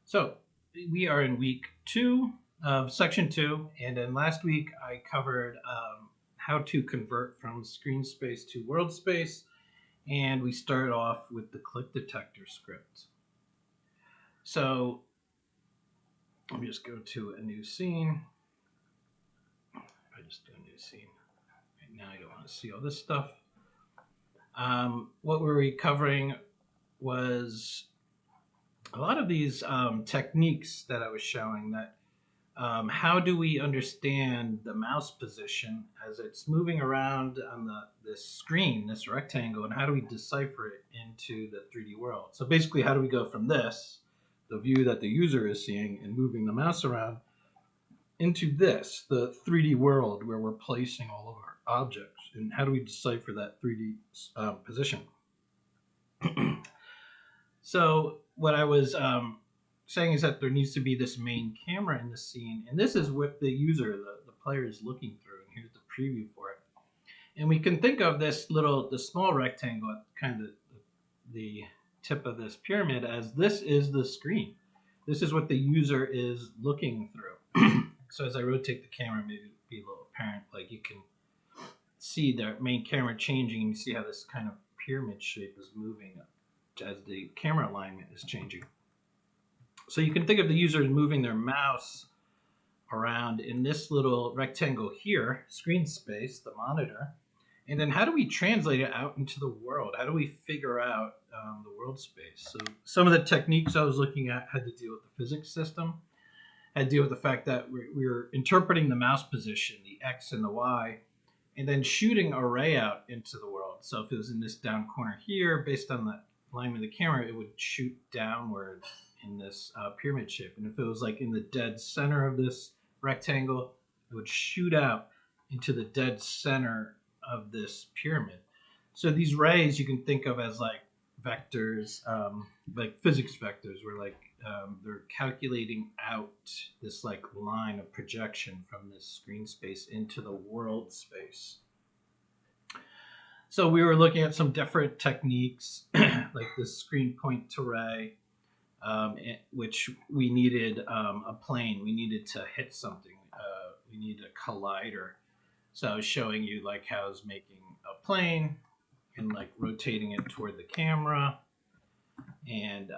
So we are in week 2 of section 2, and then last week I covered how to convert from screen space to world space, and we started off with the click detector script. So let me just go to a new scene. I just do a new scene. Right now I don't want to see all this stuff. What we were covering was a lot of these techniques that I was showing that how do we understand the mouse position as it's moving around on this screen, this rectangle, and how do we decipher it into the 3D world? So basically, how do we go from this, the view that the user is seeing and moving the mouse around, into this, the 3D world where we're placing all of our objects, and how do we decipher that 3D position? So what I was saying is that there needs to be this main camera in the scene, and this is what the user, the player, is looking through. And here's the preview for it. And we can think of the small rectangle at kind of the tip of this pyramid as this is the screen. This is what the user is looking through. So as I rotate the camera, maybe it'll be a little apparent, like you can see the main camera changing, and you see how this kind of pyramid shape is moving as the camera alignment is changing. So you can think of the user as moving their mouse around in this little rectangle here, screen space, the monitor. And then how do we translate it out into the world? How do we figure out the world space? So some of the techniques I was looking at had to deal with the physics system, had to deal with the fact that we're interpreting the mouse position, the X and the Y, and then shooting a ray out into the world. So if it was in this down corner here, based on the alignment of the camera, it would shoot downward in this pyramid shape. And if it was like in the dead center of this rectangle, it would shoot out into the dead center of this pyramid. So these rays you can think of as like vectors, like physics vectors, where like they're calculating out this like line of projection from this screen space into the world space. So we were looking at some different techniques, like this screen point to ray, which we needed a plane. We needed to hit something. We needed a collider. So I was showing you like how I was making a plane and like rotating it toward the camera, and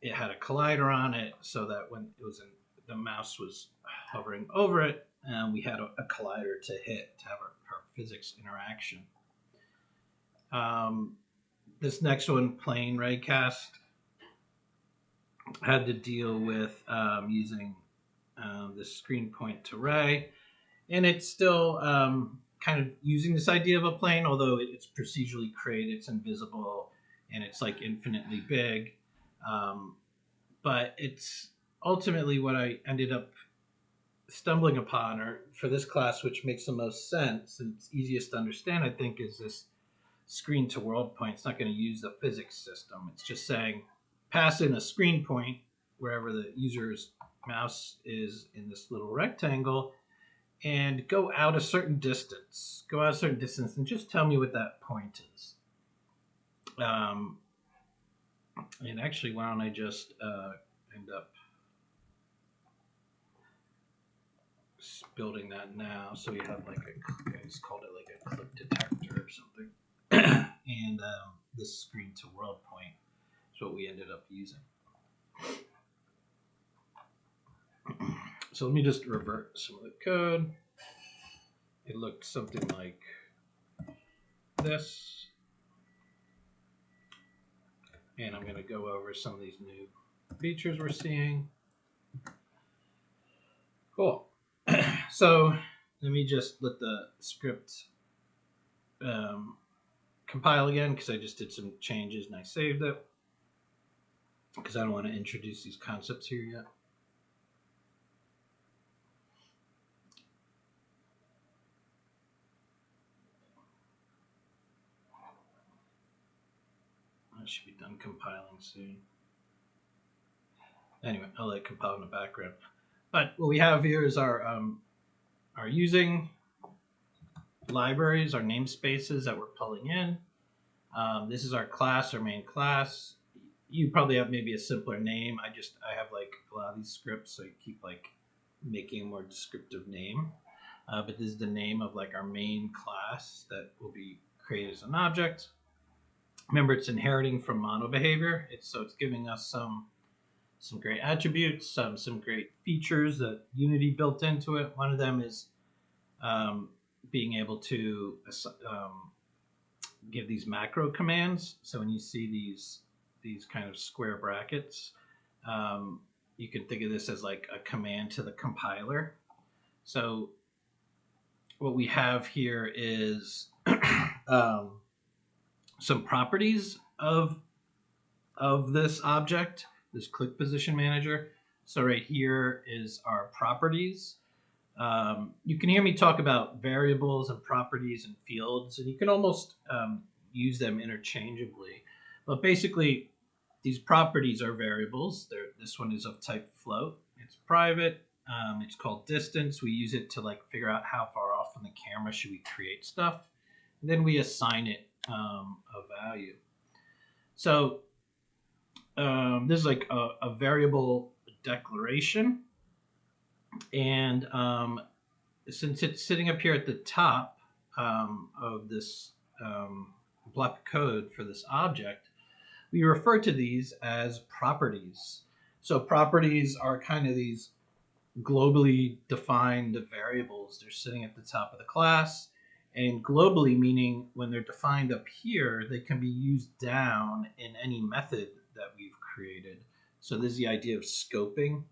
it had a collider on it, so that when it was the mouse was hovering over it, we had a collider to hit to have our physics interaction. This next one, plane raycast, had to deal with using the screen point to ray, and it's still kind of using this idea of a plane, although it's procedurally created, it's invisible, and it's like infinitely big. But it's ultimately what I ended up stumbling upon, or for this class, which makes the most sense and it's easiest to understand, I think, is this screen to world point. It's not going to use the physics system. It's just saying pass in a screen point wherever the user's mouse is in this little rectangle, and go out a certain distance. Go out a certain distance and just tell me what that point is. And actually, why don't I just end up building that now, so we have like I just called it like a click detector or something. And this screen to world point is what we ended up using. So let me just revert some of the code. It looked something like this. And I'm going to go over some of these new features we're seeing. Cool. So let me just let the script compile again, because I just did some changes and I saved it, because I don't want to introduce these concepts here yet. I should be done compiling soon. Anyway, I'll let it compile in the background. But what we have here is our using libraries, our namespaces that we're pulling in. This is our class, our main class. you probably have maybe a simpler name. I have like a lot of these scripts, so you keep like making a more descriptive name. But this is the name of like our main class that will be created as an object. Remember, it's inheriting from mono behavior. It's giving us some great attributes, some great features that Unity built into it. One of them is being able to give these macro commands. So when you see these kind of square brackets, you can think of this as like a command to the compiler. So what we have here is some properties of this object, this click position manager. So right here is our properties. You can hear me talk about variables and properties and fields, and you can almost use them interchangeably. But basically, these properties are variables. This one is of type float. It's private. It's called distance. We use it to like figure out how far off from the camera should we create stuff. And then we assign it a value. So this is like a variable declaration. And since it's sitting up here at the top of this block of code for this object, we refer to these as properties. So properties are kind of these globally defined variables. They're sitting at the top of the class. And globally, meaning when they're defined up here, they can be used down in any method that we've created. So this is the idea of scoping.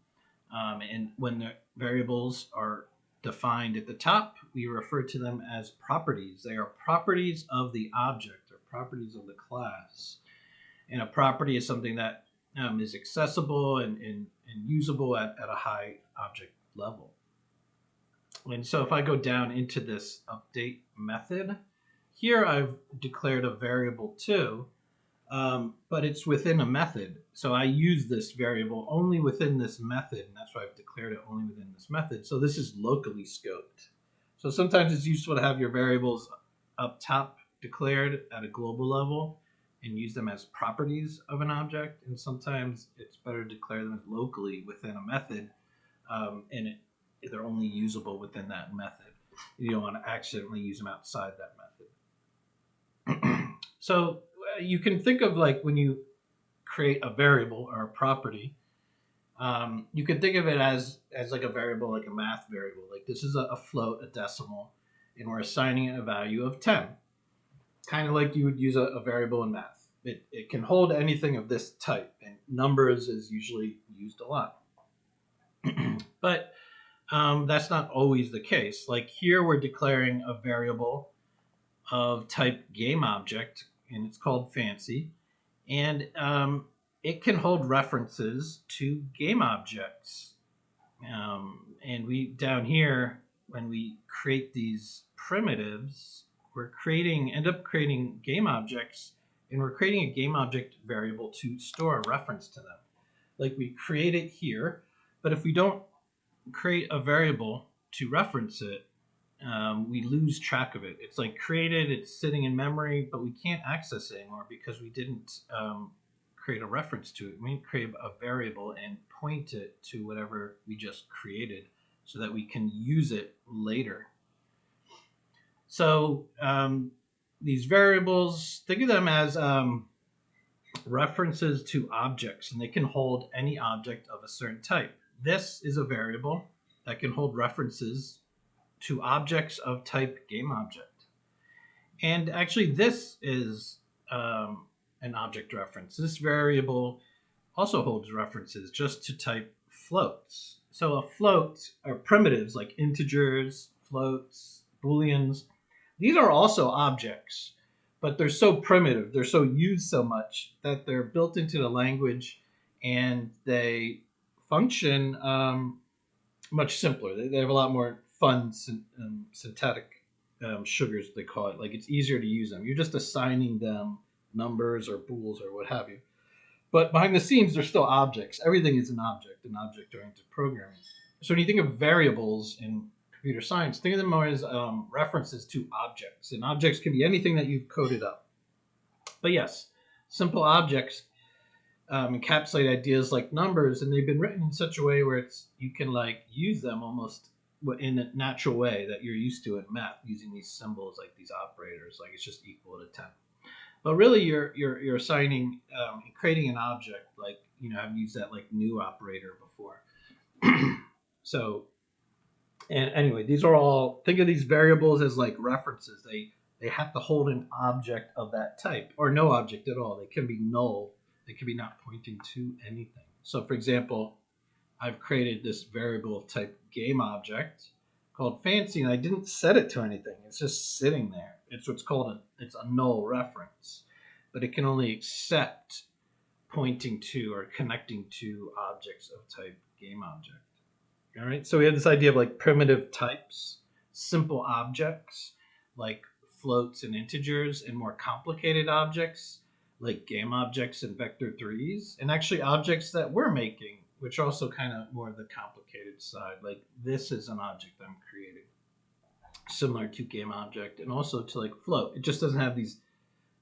And when the variables are defined at the top, we refer to them as properties. They are properties of the object or properties of the class. And a property is something that is accessible and usable at a high object level. And so if I go down into this update method, here I've declared a variable too, but it's within a method. So I use this variable only within this method, and that's why I've declared it only within this method. So this is locally scoped. So sometimes it's useful to have your variables up top declared at a global level and use them as properties of an object. And sometimes it's better to declare them as locally within a method, and they're only usable within that method. You don't want to accidentally use them outside that method. So you can think of like when you create a variable or a property, you can think of it as like a variable, like a math variable. Like this is a float, a decimal, and we're assigning it a value of 10. Kind of like you would use a variable in math. It can hold anything of this type, and numbers is usually used a lot. But that's not always the case. Like here we're declaring a variable of type game object, and it's called fancy. And it can hold references to game objects. And we down here, when we create these primitives, we're end up creating game objects, and we're creating a game object variable to store a reference to them. Like we create it here, but if we don't create a variable to reference it, we lose track of it. It's like created, it's sitting in memory, but we can't access it anymore because we didn't create a reference to it. We need to create a variable and point it to whatever we just created so that we can use it later. So these variables, think of them as references to objects, and they can hold any object of a certain type. This is a variable that can hold references to objects of type game object. And actually this is an object reference. This variable also holds references just to type floats. So a float are primitives like integers, floats, booleans. These are also objects, but they're so primitive, they're so used so much that they're built into the language, and they function much simpler. They have a lot more fun syntactic sugars, they call it. Like it's easier to use them. You're just assigning them numbers or bools or what have you. But behind the scenes, they're still objects. Everything is an object-oriented programming. So when you think of variables in computer science, think of them more as references to objects. And objects can be anything that you've coded up. But yes, simple objects encapsulate ideas like numbers, and they've been written in such a way where you can like use them almost in a natural way that you're used to in math, using these symbols like these operators, like it's just equal to 10. But really, you're assigning creating an object, like I've used that like new operator before. So, and anyway, these are all, think of these variables as like references. They have to hold an object of that type or no object at all. They can be null. They can be not pointing to anything. So for example, I've created this variable type game object called fancy, and I didn't set it to anything. It's just sitting there. It's what's called it's a null reference, but it can only accept pointing to or connecting to objects of type game object. All right, so we have this idea of like primitive types, simple objects like floats and integers, and more complicated objects like game objects and vector threes, and actually objects that we're making, which are also kind of more of the complicated side. Like this is an object I'm creating, similar to game object, and also to like float. It just doesn't have these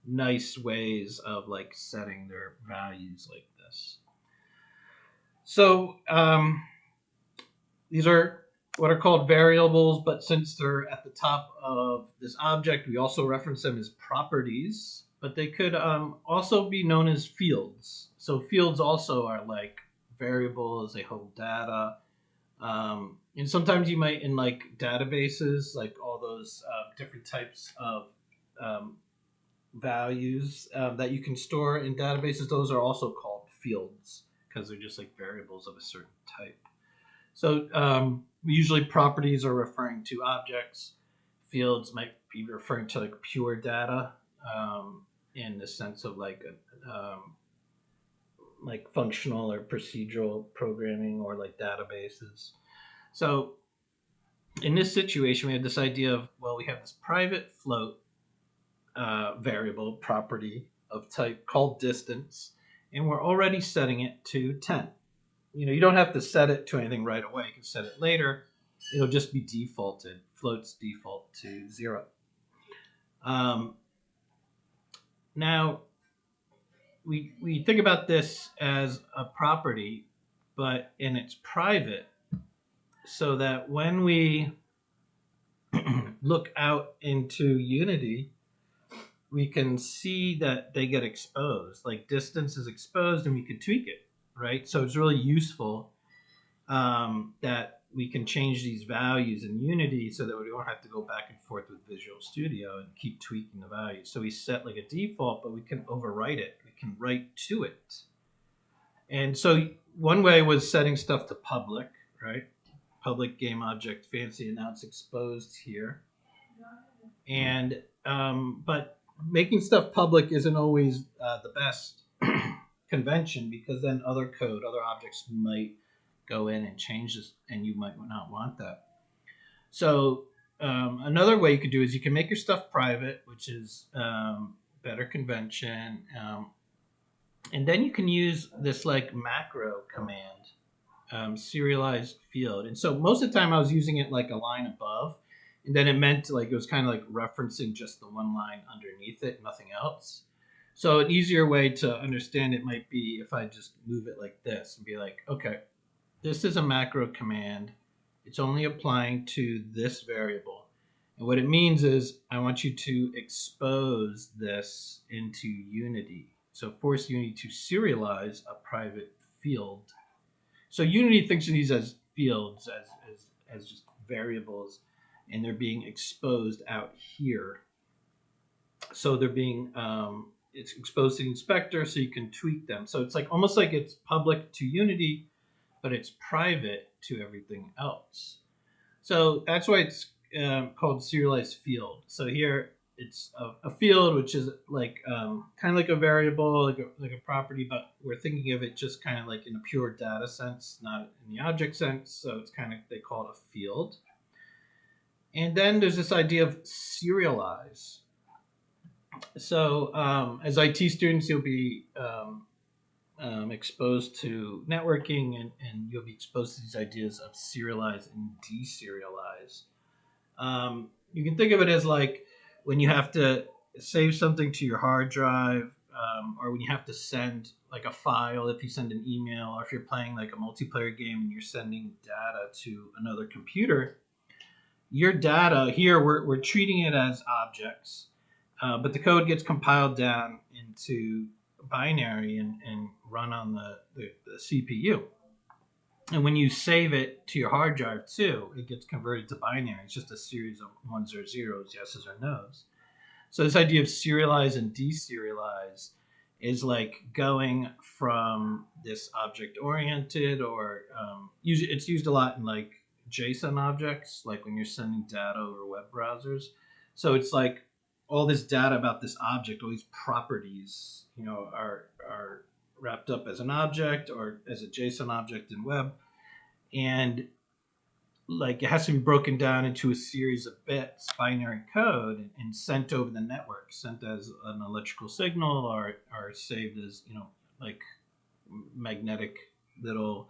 nice ways of like setting their values like this. So these are what are called variables, but since they're at the top of this object, we also reference them as properties, but they could also be known as fields. So fields also are like variables, they hold data. And sometimes you might, in like databases, like all those different types of values that you can store in databases, those are also called fields because they're just like variables of a certain type. So usually properties are referring to objects. Fields might be referring to like pure data in the sense of like functional or procedural programming or like databases. So in this situation, we have this idea of, well, we have this private float variable property of type called distance, and we're already setting it to 10. You don't have to set it to anything right away. You can set it later. It'll just be defaulted. Floats default to 0. Now, we think about this as a property, but it's private, so that when we look out into Unity, we can see that they get exposed. Like distance is exposed, and we can tweak it. Right, so it's really useful that we can change these values in Unity so that we don't have to go back and forth with Visual Studio and keep tweaking the values. So we set like a default, but we can overwrite it. We can write to it. And so one way was setting stuff to public, right? Public game object fancy, and now it's exposed here. And but making stuff public isn't always the best convention, because then other objects might go in and change this, and you might not want that. So another way you could do is you can make your stuff private, which is better convention, and then you can use this like macro command, serialized field. And so most of the time I was using it like a line above, and then it meant like it was kind of like referencing just the one line underneath it, nothing else. So an easier way to understand it might be if I just move it like this and be like, okay, this is a macro command. It's only applying to this variable. And what it means is I want you to expose this into Unity. So force Unity to serialize a private field. So Unity thinks of these as fields, as just variables, and they're being exposed out here. So they're being it's exposed to the inspector, so you can tweak them. So it's like almost like it's public to Unity, but it's private to everything else. So that's why it's called serialized field. So here it's a field, which is like kind of like a variable, like a property, but we're thinking of it just kind of like in a pure data sense, not in the object sense. So it's kind of, they call it a field. And then there's this idea of serialize. So as IT students, you'll be exposed to networking, and you'll be exposed to these ideas of serialize and deserialize. You can think of it as like when you have to save something to your hard drive, or when you have to send like a file, if you send an email, or if you're playing like a multiplayer game and you're sending data to another computer, your data here, we're treating it as objects, but the code gets compiled down into binary and run on the CPU. And when you save it to your hard drive too, it gets converted to binary. It's just a series of ones or zeros, yeses or nos. So this idea of serialize and deserialize is like going from this object-oriented, or it's used a lot in like JSON objects, like when you're sending data over web browsers. So it's like all this data about this object, all these properties, are wrapped up as an object or as a JSON object in web, and like it has to be broken down into a series of bits, binary code, and sent over the network, sent as an electrical signal, or saved as like magnetic little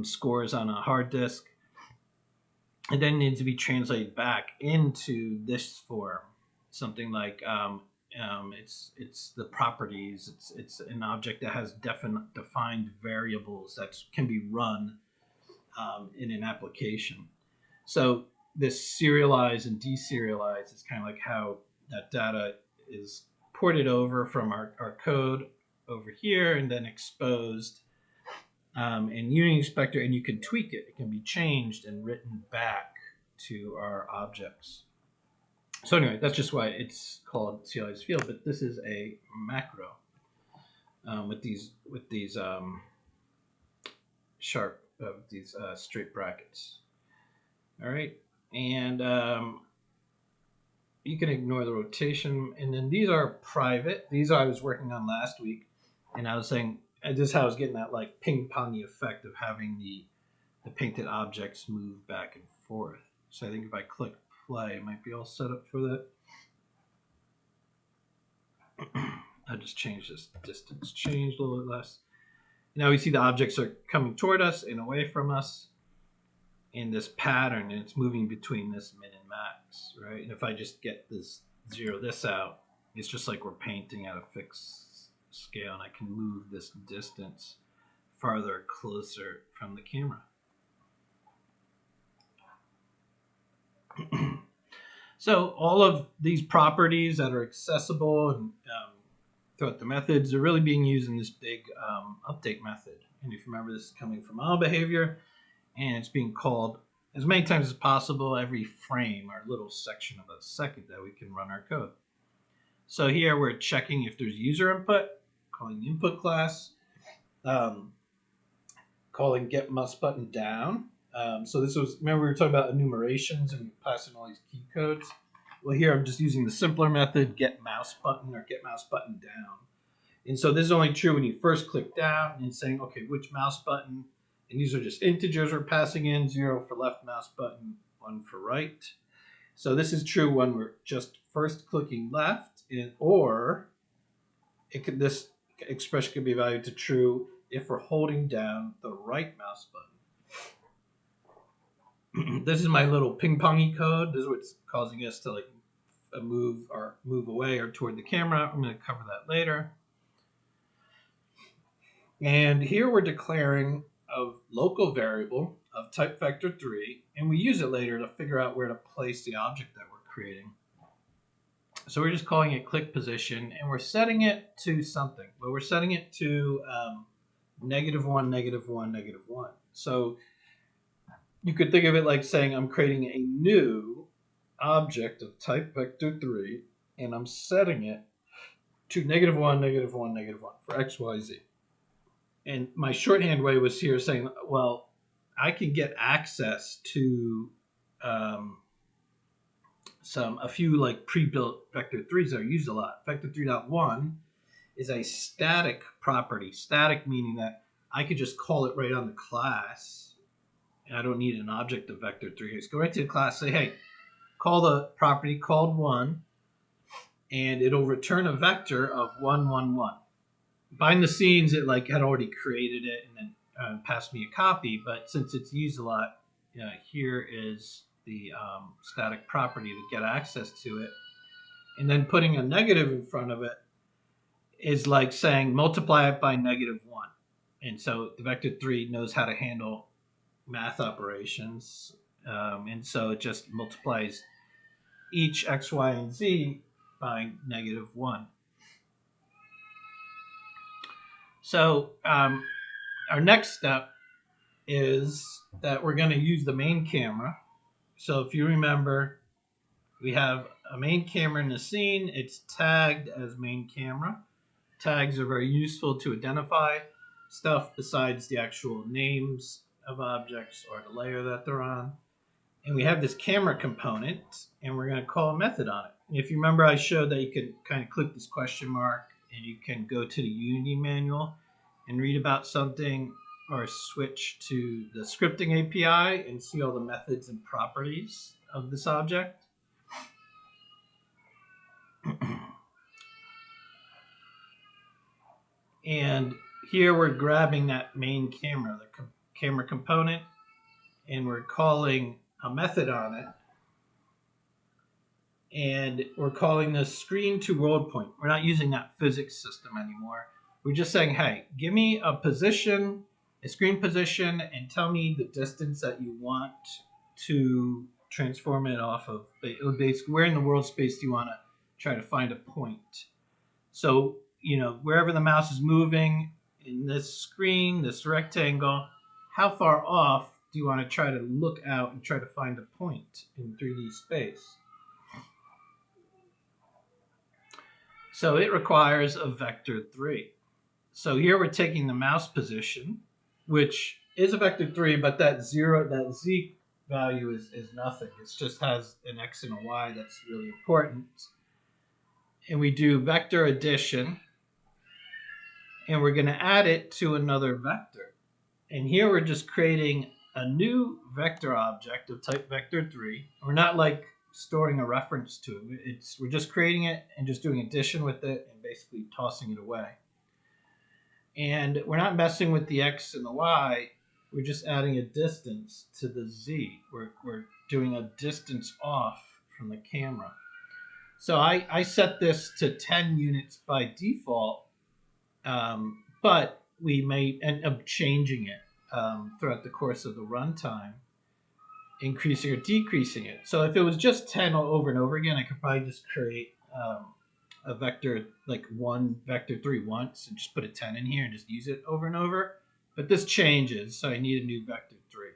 scores on a hard disk, and then needs to be translated back into this form, something like it's the properties. It's an object that has defined variables that can be run in an application. So this serialize and deserialize is kind of like how that data is ported over from our code over here and then exposed in Unity Inspector, and you can tweak it. It can be changed and written back to our objects. So anyway, that's just why it's called serialized field, but this is a macro with these sharp these straight brackets. All right, and you can ignore the rotation, and then these are private. These I was working on last week, and I was saying this is how I was getting that like ping-pongy effect of having the painted objects move back and forth. So I think if I click play, it might be all set up for that. I just changed this distance, changed a little bit less. Now we see the objects are coming toward us and away from us in this pattern, and it's moving between this min and max, right? And if I just zero this out, it's just like we're painting at a fixed scale, and I can move this distance farther, closer from the camera. So all of these properties that are accessible and throughout the methods are really being used in this big update method. And if you remember, this is coming from all behavior, and it's being called as many times as possible every frame, our little section of a second that we can run our code. So here we're checking if there's user input, calling the input class, calling get mouse button down. So this was, remember we were talking about enumerations and passing all these key codes. Well, here I'm just using the simpler method, get mouse button or get mouse button down. And so this is only true when you first click down and saying, okay, which mouse button? And these are just integers we're passing in, 0 for left mouse button, 1 for right. So this is true when we're just first clicking left, or this expression could be valued to true if we're holding down the right mouse button. This is my little ping-pongy code. This is what's causing us to like move away or toward the camera. I'm going to cover that later. And here we're declaring a local variable of type vector 3, and we use it later to figure out where to place the object that we're creating. So we're just calling it click position, and we're setting it to something. But we're setting it to -1, -1, -1. So you could think of it like saying I'm creating a new object of type vector 3, and I'm setting it to -1, -1, -1 for x, y, z. And my shorthand way was here saying, well, I can get access to a few like pre-built vector 3s that are used a lot. Vector 3.1 is a static property. Static meaning that I could just call it right on the class, and I don't need an object of vector 3. Just go right to the class, say, hey, call the property called 1, and it'll return a vector of 1, 1, 1. Behind the scenes, it like had already created it and then passed me a copy, but since it's used a lot, here is the static property to get access to it, and then putting a negative in front of it is like saying multiply it by -1. And so the vector3 knows how to handle math operations. And so it just multiplies each x, y, and z by -1. So our next step is that we're going to use the main camera. So if you remember, we have a main camera in the scene. It's tagged as main camera. Tags are very useful to identify stuff besides the actual names of objects or the layer that they're on. And we have this camera component, and we're going to call a method on it. And if you remember, I showed that you can kind of click this question mark, and you can go to the Unity manual and read about something, or switch to the scripting API and see all the methods and properties of this object. And here we're grabbing that main camera, the camera component, and we're calling a method on it. And we're calling this screen to world point. We're not using that physics system anymore. We're just saying, hey, give me a position, a screen position, and tell me the distance that you want to transform it off of. Basically, where in the world space do you want to try to find a point? So, wherever the mouse is moving in this screen, this rectangle, how far off do you want to try to look out and try to find a point in 3D space? So it requires a vector3. So here we're taking the mouse position, which is a vector3, but that z value is nothing. It just has an x and a y that's really important. And we do vector addition, and we're going to add it to another vector. And here we're just creating a new vector object of type vector3. We're not like storing a reference to it. We're just creating it and just doing addition with it and basically tossing it away. And we're not messing with the x and the y. We're just adding a distance to the z. We're doing a distance off from the camera. So I set this to 10 units by default, but we may end up changing it throughout the course of the runtime, increasing or decreasing it. So if it was just 10 over and over again, I could probably just create a vector, like one vector3 once, and just put a 10 in here and just use it over and over. But this changes, so I need a new vector3.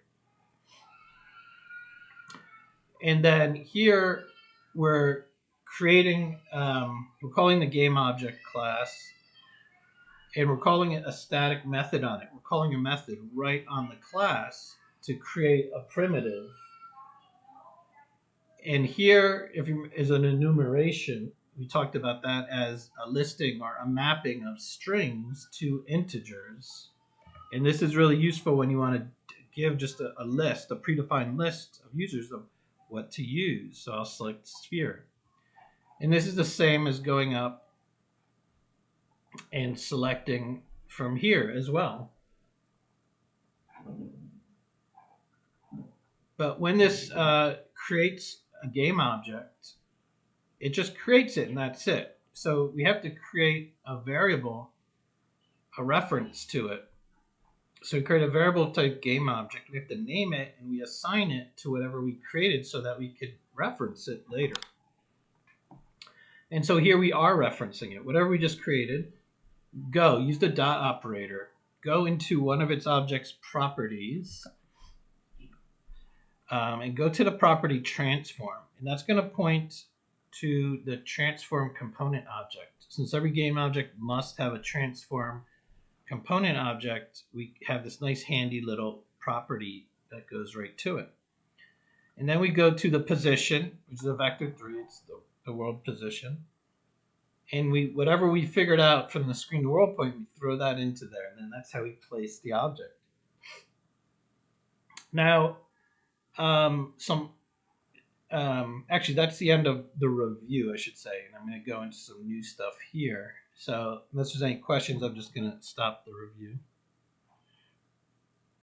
And then here we're creating, we're calling the game object class, and we're calling it a static method on it. We're calling a method right on the class to create a primitive. And here is an enumeration. We talked about that as a listing or a mapping of strings to integers. And this is really useful when you want to give just a list, a predefined list of users of what to use. So I'll select sphere. And this is the same as going up and selecting from here as well. But when this creates a game object, it just creates it and that's it. So we have to create a variable, a reference to it. So we create a variable type game object. We have to name it and we assign it to whatever we created so that we could reference it later. And so here we are referencing it. Whatever we just created, use the dot operator, go into one of its object's properties, and go to the property transform. And that's going to point to the transform component object. Since every game object must have a transform component object, we have this nice handy little property that goes right to it. And then we go to the position, which is a vector3, it's the world position. And whatever we figured out from the screen to world point, we throw that into there. And then that's how we place the object. Now, actually, that's the end of the review, I should say. And I'm going to go into some new stuff here. So unless there's any questions, I'm just going to stop the review.